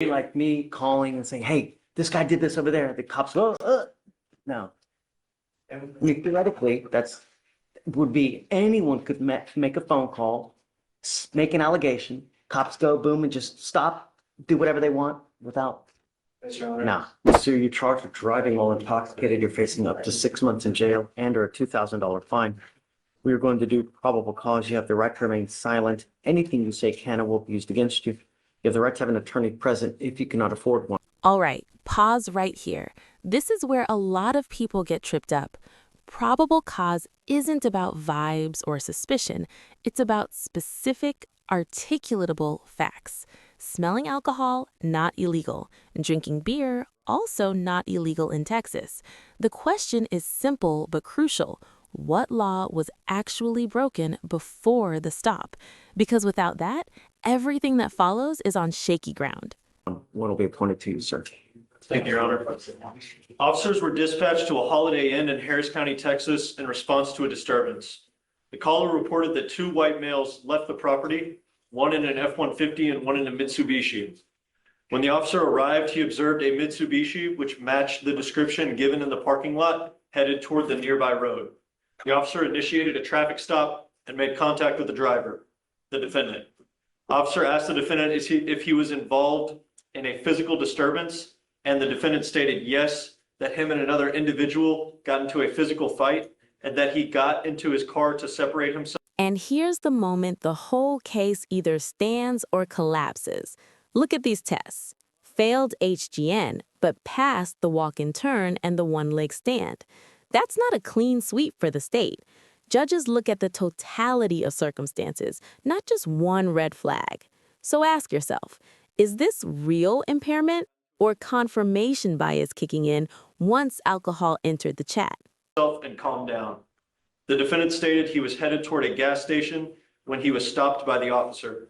Like me calling and saying, hey, this guy did this over there. The cops go, no. Theoretically, would be anyone could make a phone call, make an allegation, cops go, boom, and just stop, do whatever they want without. No. So you're charged with driving while intoxicated. You're facing up to 6 months in jail and or a $2,000 fine. We are going to do probable cause. You have the right to remain silent. Anything you say can and will be used against you. You have the right to have an attorney present if you cannot afford one. All right, pause right here. This is where a lot of people get tripped up. Probable cause isn't about vibes or suspicion. It's about specific, articulatable facts. Smelling alcohol, not illegal. Drinking beer, also not illegal in Texas. The question is simple but crucial. What law was actually broken before the stop? Because without that, everything that follows is on shaky ground. What will be appointed to you, sir? Thank you, Your Honor. Officers were dispatched to a Holiday Inn in Harris County, Texas, in response to a disturbance. The caller reported that two white males left the property, one in an F-150 and one in a Mitsubishi. When the officer arrived, he observed a Mitsubishi, which matched the description given in the parking lot, headed toward the nearby road. The officer initiated a traffic stop and made contact with the driver, the defendant. Officer asked the defendant if he was involved in a physical disturbance, and the defendant stated yes, that him and another individual got into a physical fight, and that he got into his car to separate himself. And here's the moment the whole case either stands or collapses. Look at these tests. Failed HGN, but passed the walk-in turn and the one-leg stand. That's not a clean sweep for the state. Judges look at the totality of circumstances, not just one red flag. So ask yourself, is this real impairment or confirmation bias kicking in once alcohol entered the chat? And calm down. The defendant stated he was headed toward a gas station when he was stopped by the officer.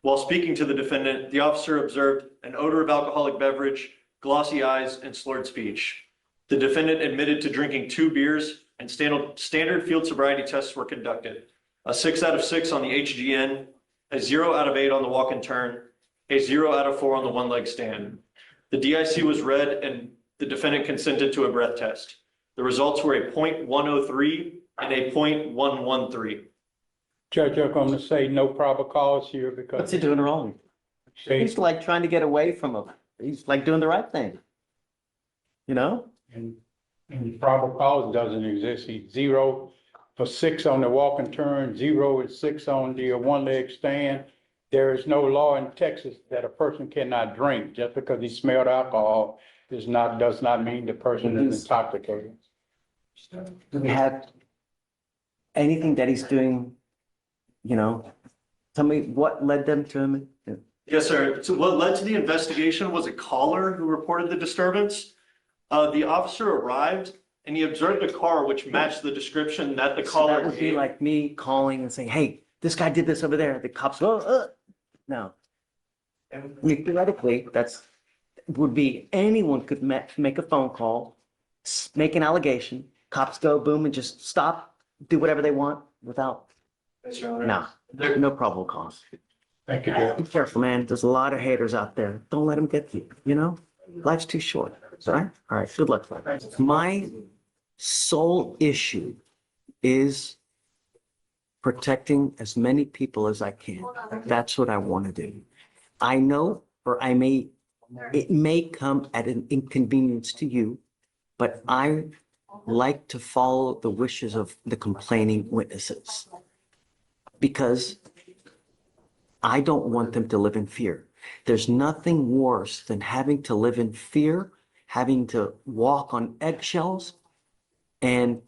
While speaking to the defendant, the officer observed an odor of alcoholic beverage, glossy eyes, and slurred speech. The defendant admitted to drinking 2 beers, and standard field sobriety tests were conducted. A 6 out of 6 on the HGN, a 0 out of 8 on the walk and turn, a 0 out of 4 on the one-leg stand. The DIC was read and the defendant consented to a breath test. The results were a .103 and a .113. Judge, I'm going to say no probable cause here because. What's he doing wrong? He's like trying to get away from him. He's like doing the right thing. You know? And probable cause doesn't exist. He's 0 for 6 on the walk and turn, 0 and 6 on the one-leg stand. There is no law in Texas that a person cannot drink. Just because he smelled alcohol does not mean the person is intoxicated. Do we have anything that he's doing, you know? Tell me what led them to him? Yes, sir. So what led to the investigation was a caller who reported the disturbance. The officer arrived and he observed a car which matched the description that the caller That would be like me calling and saying, hey, this guy did this over there. The cops go, no. Theoretically, would be anyone could make a phone call, make an allegation, cops go, boom, and just stop, do whatever they want without. No, no probable cause. Thank you, Judge. Be careful, man. There's a lot of haters out there. Don't let them get you, you know? Life's too short. All right? All right, good luck. My sole issue is protecting as many people as I can. That's what I want to do. I know, it may come at an inconvenience to you, but I like to follow the wishes of the complaining witnesses because I don't want them to live in fear. There's nothing worse than having to live in fear, having to walk on eggshells, and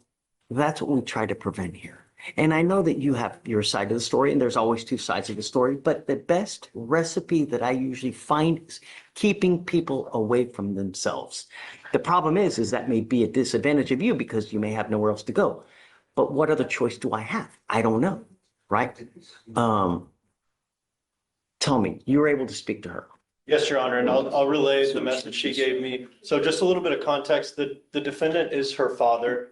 that's what we try to prevent here. And I know that you have your side of the story, and there's always 2 sides of the story, but the best recipe that I usually find is keeping people away from themselves. The problem is that may be a disadvantage of you because you may have nowhere else to go. But what other choice do I have? I don't know, right? Tell me, you were able to speak to her. Yes, Your Honor, and I'll relay the message she gave me. So just a little bit of context, the defendant is her father,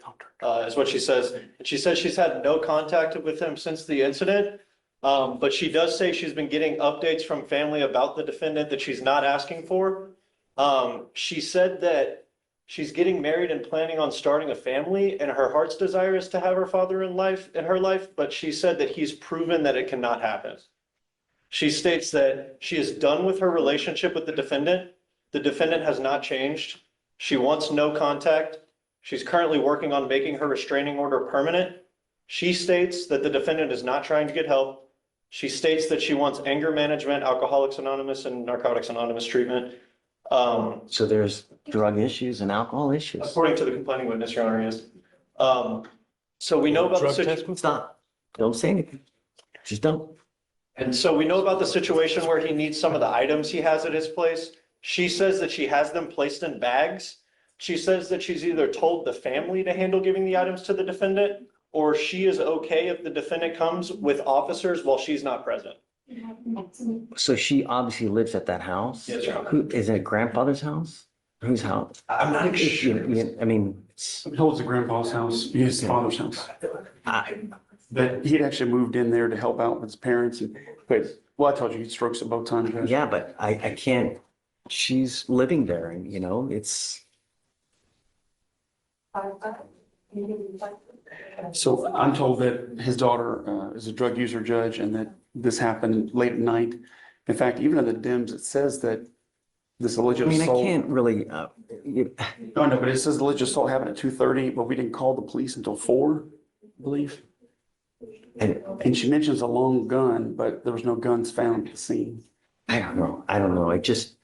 is what she says. And she says she's had no contact with him since the incident. But she does say she's been getting updates from family about the defendant that she's not asking for. She said that she's getting married and planning on starting a family, and her heart's desire is to have her father in her life, but she said that he's proven that it cannot happen. She states that she is done with her relationship with the defendant. The defendant has not changed. She wants no contact. She's currently working on making her restraining order permanent. She states that the defendant is not trying to get help. She states that she wants anger management, Alcoholics Anonymous, and Narcotics Anonymous treatment. So there's drug issues and alcohol issues. According to the complaining witness, Your Honor, yes. So we know about the situation. Stop. Don't say anything. Just don't. And so we know about the situation where he needs some of the items he has at his place. She says that she has them placed in bags. She says that she's either told the family to handle giving the items to the defendant, or she is okay if the defendant comes with officers while she's not present. So she obviously lives at that house? Yes, Your Honor. Who, is it grandfather's house? Whose house? I'm not I sure. mean, it's, It was the grandpa's house, his father's house. I, But he'd actually moved in there to help out with his parents and, but, well, I told you, he had strokes at both times. Judge. yeah, but I can't, she's living there and, you know, it's, So I'm told that his daughter is a drug user, Judge, and that this happened late at night. In fact, even in the DIMS, it says that this alleged I mean, I assault. can't really, No, but it says alleged assault happened at 2:30, but we didn't call the police until 4, I believe. and And she mentions a long gun, but there was no guns found at the scene. I don't know. I don't know. I just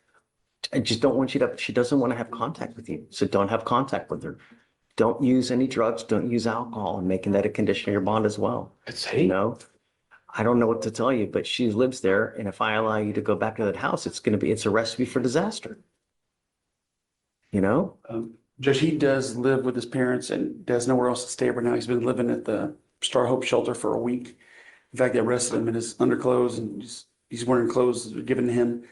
don't want you to, she doesn't want to have contact with you. So don't have contact with her. Don't use any drugs. Don't use alcohol, and making that a condition of your bond as well. It's You know, I don't know what to tell you, but she lives there. And if I allow you to go back to that house, it's a recipe for disaster. You know? Judge, he does live with his parents and does nowhere else to stay right now. He's been living at the Star Hope shelter for a week. In fact, they arrested him in his underclothes and he's wearing clothes given to him.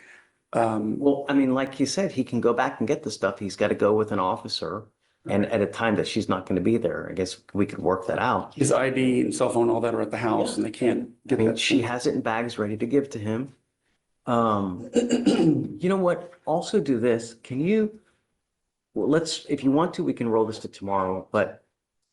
Well, I mean, like you said, he can go back and get the stuff. He's got to go with an officer. And at a time that she's not going to be there, I guess we could work that out. His ID and cell phone, all that are at the house and they can't I get mean, that. she has it in bags ready to give to him. You know what? Also do this. Can you, well, let's, if you want to, we can roll this to tomorrow, but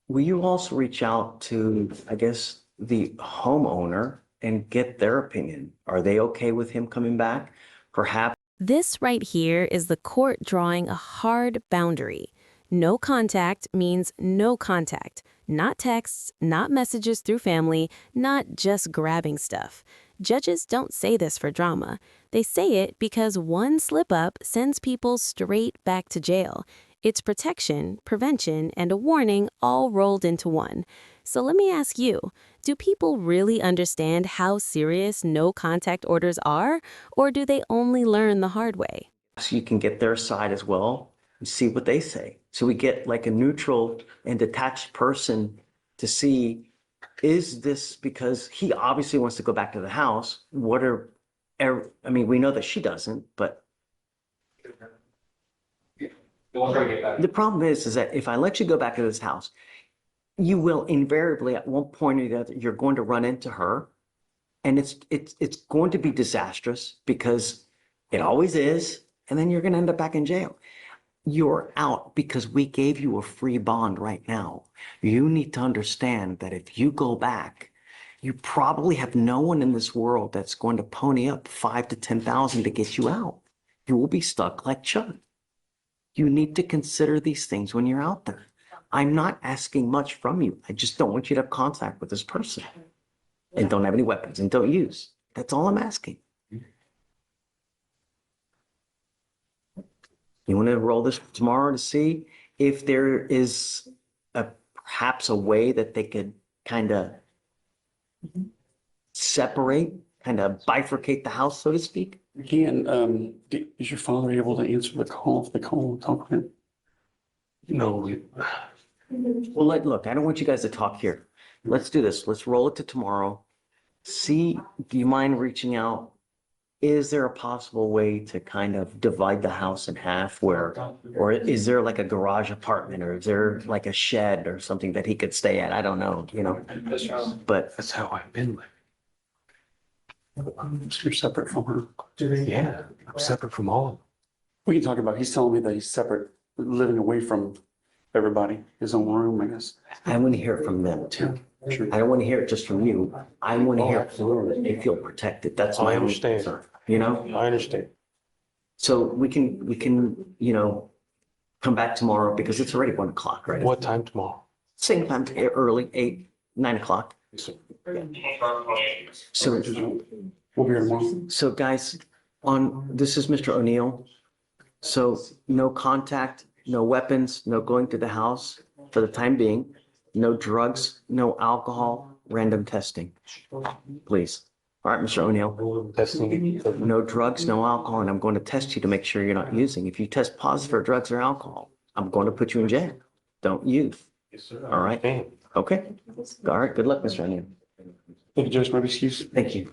will you also reach out to, I guess, the homeowner and get their opinion? Are they okay with him coming back? Perhaps. This right here is the court drawing a hard boundary. No contact means no contact. Not texts, not messages through family, not just grabbing stuff. Judges don't say this for drama. They say it because one slip-up sends people straight back to jail. It's protection, prevention, and a warning all rolled into one. So let me ask you, do people really understand how serious no contact orders are, or do they only learn the hard way? So you can get their side as well and see what they say. So we get like a neutral and detached person to see, is this because he obviously wants to go back to the house? I mean, we know that she doesn't, but the problem is that if I let you go back to this house, you will invariably at one point or the other, you're going to run into her, and it's going to be disastrous because it always is. And then you're going to end up back in jail. You're out because we gave you a free bond right now. You need to understand that if you go back, you probably have no one in this world that's going to pony up 5,000 to 10,000 to get you out. You will be stuck like Chuck. You need to consider these things when you're out there. I'm not asking much from you. I just don't want you to have contact with this person and don't have any weapons and don't use. That's all I'm asking. You want to roll this tomorrow to see if there is perhaps a way that they could kind of separate, kind of bifurcate the house, so to speak? Again, is your father able to answer the call if they call and talk to him? No. Well, look, I don't want you guys to talk here. Let's do this. Let's roll it to tomorrow. See, do you mind reaching out? Is there a possible way to kind of divide the house in half or is there like a garage apartment, or is there like a shed or something that he could stay at? I don't know, you know, but That's how I've been living. You're separate from her. Yeah, I'm separate from all of them. We can talk about, he's telling me that he's separate, living away from everybody, his own room, I guess. I want to hear it from them too. Sure. I don't want to hear it just from you. I want to Oh, hear it from them that they feel protected. That's my I own understand. concern, you know? I understand. So we can, you know, come back tomorrow because it's already 1 o'clock, right? What time tomorrow? Same time, early, 8, 9 o'clock. So, We'll be here tomorrow. so guys, this is Mr. O'Neill. So no contact, no weapons, no going to the house for the time being, no drugs, no alcohol, random testing, please. All right, Mr. O'Neill, Testing. no drugs, no alcohol, and I'm going to test you to make sure you're not using. If you test positive for drugs or alcohol, I'm going to put you in jail. Don't use. All right? Damn. Okay. All right. Good luck, Mr. O'Neill. Thank you, Judge, my excuse. Thank you.